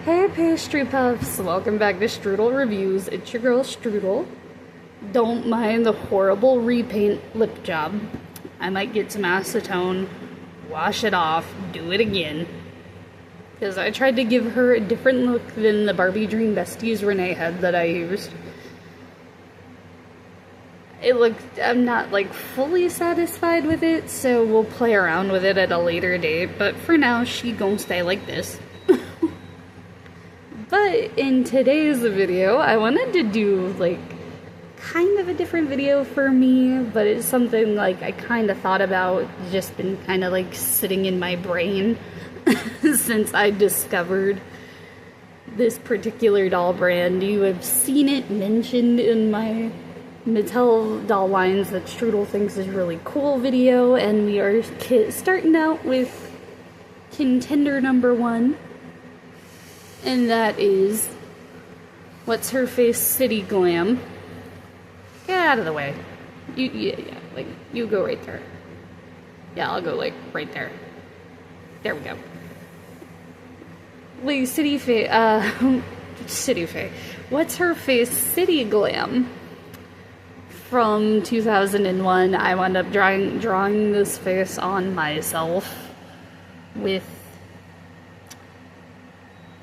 Hey pastry puffs, welcome back to Strudel Reviews. It's your girl Strudel. Don't mind the horrible repaint lip job. I might get some acetone, wash it off, do it again. Because I tried to give her a different look than the Barbie Dream Besties Renee had that I used. I'm not like fully satisfied with it, so we'll play around with it at a later date. But for now, she gon' stay like this. But in today's video, I wanted to do like kind of a different video for me, but it's something like I kind of thought about, just been kind of like sitting in my brain since I discovered this particular doll brand. You have seen it mentioned in my Mattel doll lines that Strudel thinks is really cool video, and we are starting out with contender number 1. And that is, what's her face, City Glam. Get out of the way. You go right there. Yeah, I'll go like right there. There we go. Wait, what's her face, City Glam from 2001. I wound up drawing this face on myself with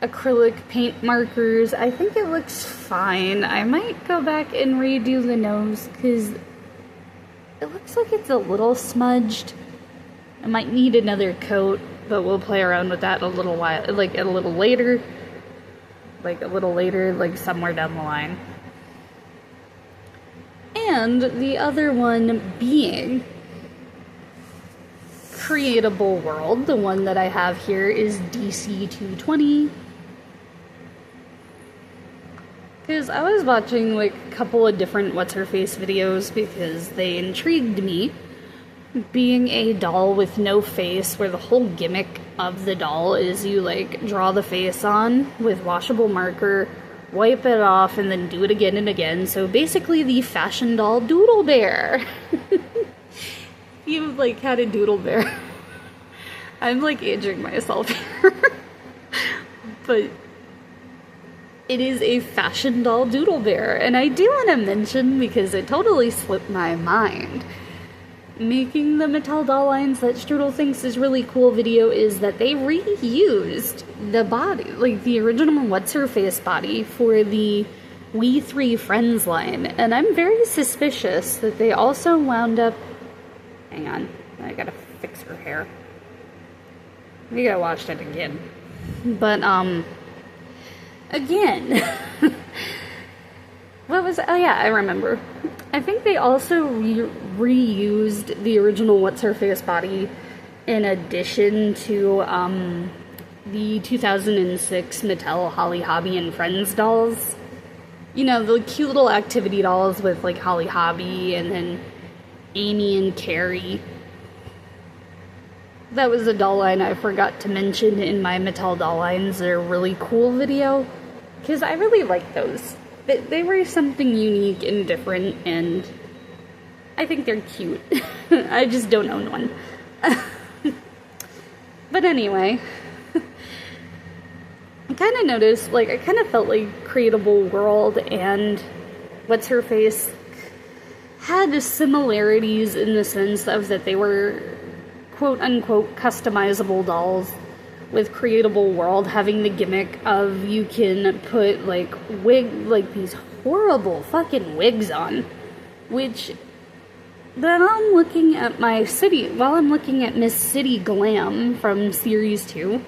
acrylic paint markers. I think it looks fine. I might go back and redo the nose because it looks like it's a little smudged. I might need another coat, but we'll play around with that a little while, like a little later, like somewhere down the line. And the other one being Creatable World. The one that I have here is DC 220. Because I was watching like a couple of different what's-her-face videos because they intrigued me. Being a doll with no face, where the whole gimmick of the doll is you like draw the face on with washable marker, wipe it off, and then do it again and again. So basically the fashion doll Doodle Bear. You've like had a Doodle Bear. I'm like aging myself here. But it is a fashion doll Doodle Bear. And I do want to mention, because it totally slipped my mind, making the Mattel doll lines that Strudel thinks is really cool video is that they reused the body, like the original What's-Her-Face body for the We Three Friends line. And I'm very suspicious that they also wound up... Hang on, I gotta fix her hair. We gotta watch that again. But, again, what was, oh yeah, I remember. I think they also reused the original What's-Her-Face body in addition to, the 2006 Mattel Holly, Hobby, and Friends dolls. You know, the cute little activity dolls with, like, Holly, Hobby, and then Amy and Carrie. That was a doll line I forgot to mention in my Mattel doll lines. They're really cool video, because I really like those. They were something unique and different, and I think they're cute. I just don't own one. But anyway, I kind of noticed, like, I kind of felt like Creatable World and What's-Her-Face had similarities in the sense of that they were quote-unquote customizable dolls, with Creatable World having the gimmick of you can put like these horrible fucking wigs on, which then I'm looking at I'm looking at Miss City Glam from series 2,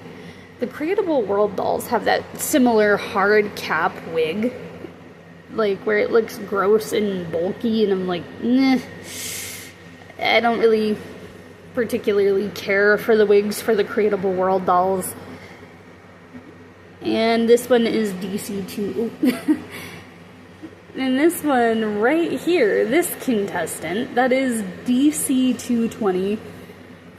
the Creatable World dolls have that similar hard cap wig, like where it looks gross and bulky, and I'm like, nah, I don't really particularly care for the wigs for the Creatable World dolls. And this one is DC2. And this one right here, this contestant, that is DC220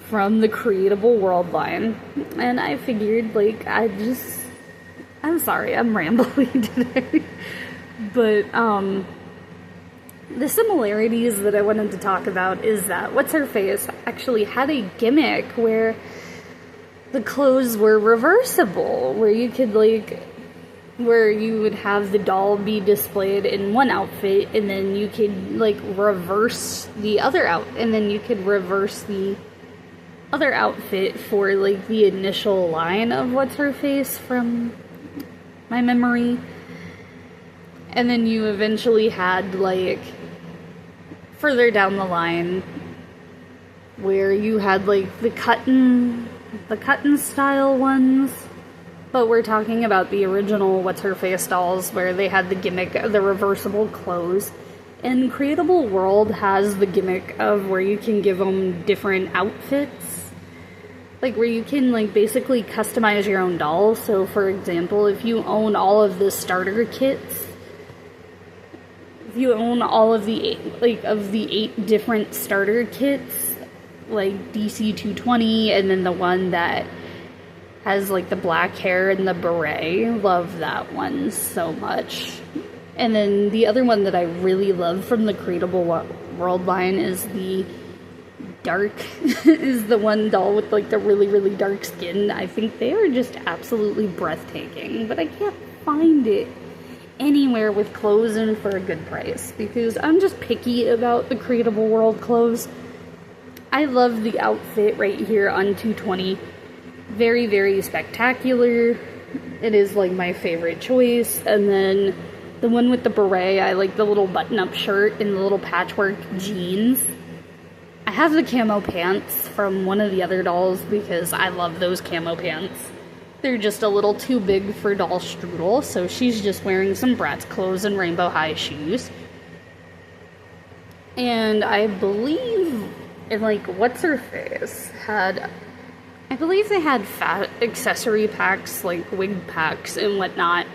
from the Creatable World line. And I figured, like, I'm sorry, I'm rambling today. But, the similarities that I wanted to talk about is that What's-Her-Face actually had a gimmick where the clothes were reversible, where you could, like, where you would have the doll be displayed in one outfit, and then you could, like, reverse the other and then you could reverse the other outfit for, like, the initial line of What's-Her-Face from my memory. And then you eventually had, like, further down the line, where you had, like, the cut-and style ones. But we're talking about the original What's-Her-Face dolls, where they had the gimmick of the reversible clothes. And Creatable World has the gimmick of where you can give them different outfits. Like, where you can, like, basically customize your own doll. So, for example, if you own all of the starter kits, if you own all of the 8 different starter kits, like DC 220, and then the one that has, like, the black hair and the beret. Love that one so much. And then the other one that I really love from the Creatable World line is the is the one doll with, like, the really, really dark skin. I think they are just absolutely breathtaking, but I can't find it anywhere with clothes and for a good price, because I'm just picky about the Creatable World clothes. I love the outfit right here on 220. Very, very spectacular. It is, like, my favorite choice. And then the one with the beret, I like the little button-up shirt and the little patchwork jeans. I have the camo pants from one of the other dolls because I love those camo pants. They're just a little too big for doll Strudel, so she's just wearing some Bratz clothes and rainbow high shoes. And I believe, like, What's-Her-Face I believe they had accessory packs, like wig packs and whatnot.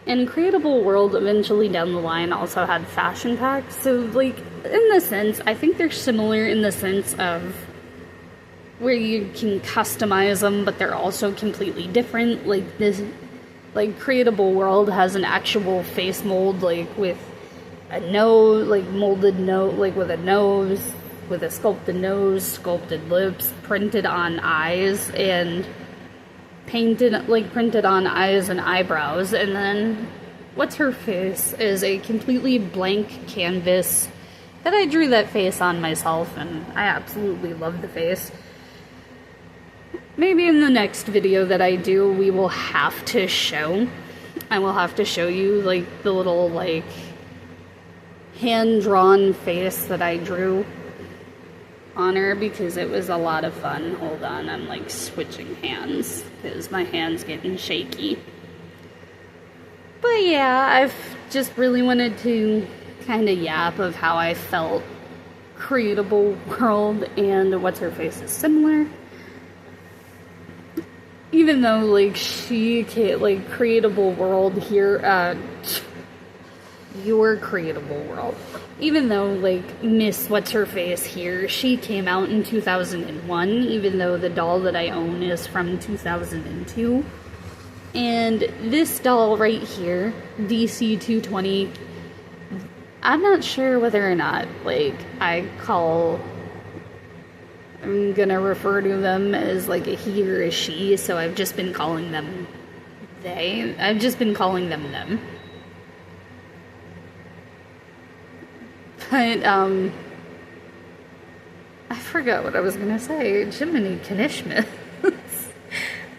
And Creatable World eventually down the line also had fashion packs. So, like, in the sense, I think they're similar in the sense of where you can customize them, but they're also completely different. Like, Creatable World has an actual face mold, like, with a nose, like, molded nose, like, with a nose, with a sculpted nose, sculpted lips, printed on eyes, and printed on eyes and eyebrows. And then What's-Her-Face is a completely blank canvas that I drew that face on myself, and I absolutely love the face. Maybe in the next video that I do, I will have to show you, like, the little, like, hand-drawn face that I drew on her, because it was a lot of fun. Hold on, I'm, like, switching hands because my hand's getting shaky. But yeah, I've just really wanted to kind of yap of how I felt Creatable World and What's-Her-Face is similar. Even though, like, she can't, like, Creatable World here, your Creatable World. Even though, like, Miss What's-Her-Face here, she came out in 2001, even though the doll that I own is from 2002. And this doll right here, DC 220, I'm not sure whether or not, like, I'm gonna refer to them as, like, a he or a she, so I've just been calling them they. I've just been calling them them. But, I forgot what I was gonna say. Jiminy Knishmas.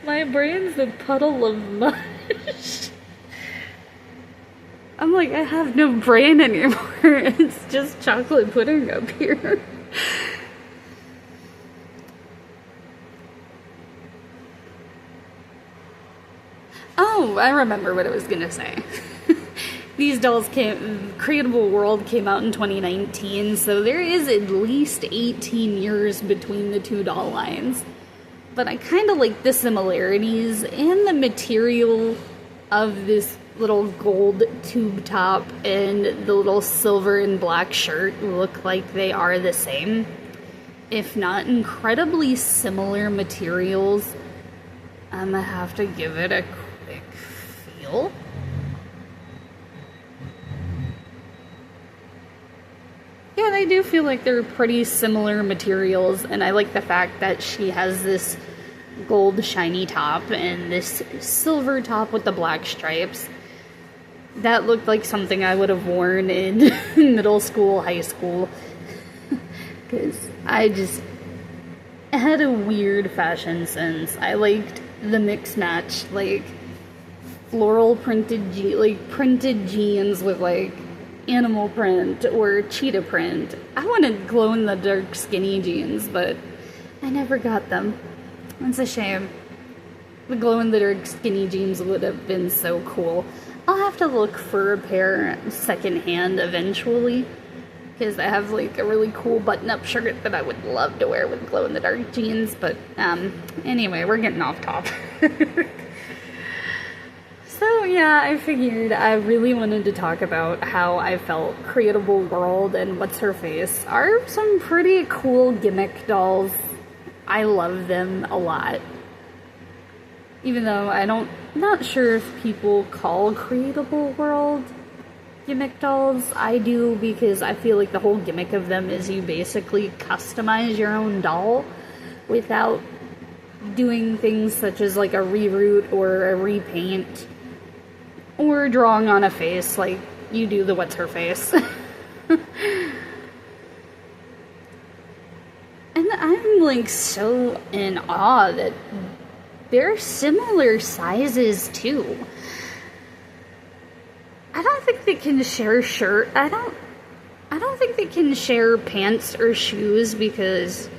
My brain's a puddle of mush. I'm like, I have no brain anymore. It's just chocolate pudding up here. Oh, I remember what I was gonna say. These dolls Creatable World came out in 2019, so there is at least 18 years between the two doll lines. But I kind of like the similarities and the material of this little gold tube top and the little silver and black shirt look like they are the same, if not incredibly similar materials. I'm gonna have to give it a quick feel. Yeah, they do feel like they're pretty similar materials, and I like the fact that she has this gold shiny top and this silver top with the black stripes. That looked like something I would have worn in middle school, high school. Because I just had a weird fashion sense. I liked the mix match, like floral printed printed jeans with like animal print or cheetah print. I wanted glow in the dark skinny jeans, but I never got them. It's a shame. The glow in the dark skinny jeans would have been so cool. I'll have to look for a pair secondhand eventually, because I have like a really cool button-up shirt that I would love to wear with glow in the dark jeans. But anyway, we're getting off topic. So yeah, I figured I really wanted to talk about how I felt Creatable World and What's Her Face are some pretty cool gimmick dolls. I love them a lot. Even though not sure if people call Creatable World gimmick dolls. I do, because I feel like the whole gimmick of them is you basically customize your own doll without doing things such as like a reroute or a repaint or drawing on a face like you do the What's Her Face. And I'm like so in awe that they're similar sizes too. I don't think they can share shirt. I don't think they can share pants or shoes, because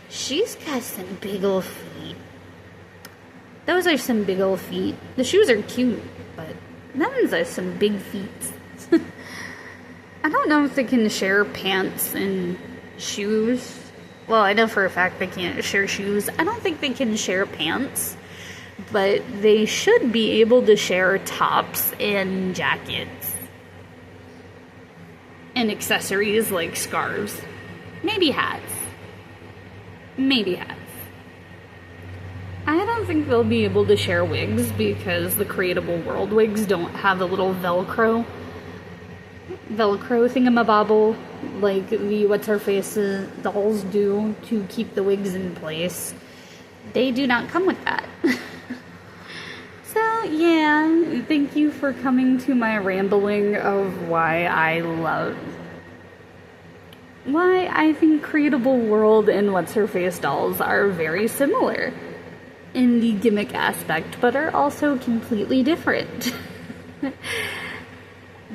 she's got some big ol' feet. Those are some big ol' feet. The shoes are cute, but those are some big feet. I don't know if they can share pants and shoes. Well, I know for a fact they can't share shoes. I don't think they can share pants, but they should be able to share tops and jackets. And accessories like scarves. Maybe hats. Maybe hats. I don't think they'll be able to share wigs, because the Creatable World wigs don't have a little Velcro thingamabobble like the What's Her Face dolls do to keep the wigs in place. They do not come with that. So yeah, thank you for coming to my rambling of why I think Creatable World and What's Her Face dolls are very similar in the gimmick aspect, but are also completely different.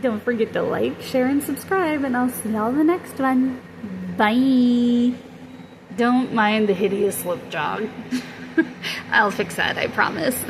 Don't forget to like, share, and subscribe, and I'll see y'all in the next one. Bye! Don't mind the hideous lip jog. I'll fix that, I promise.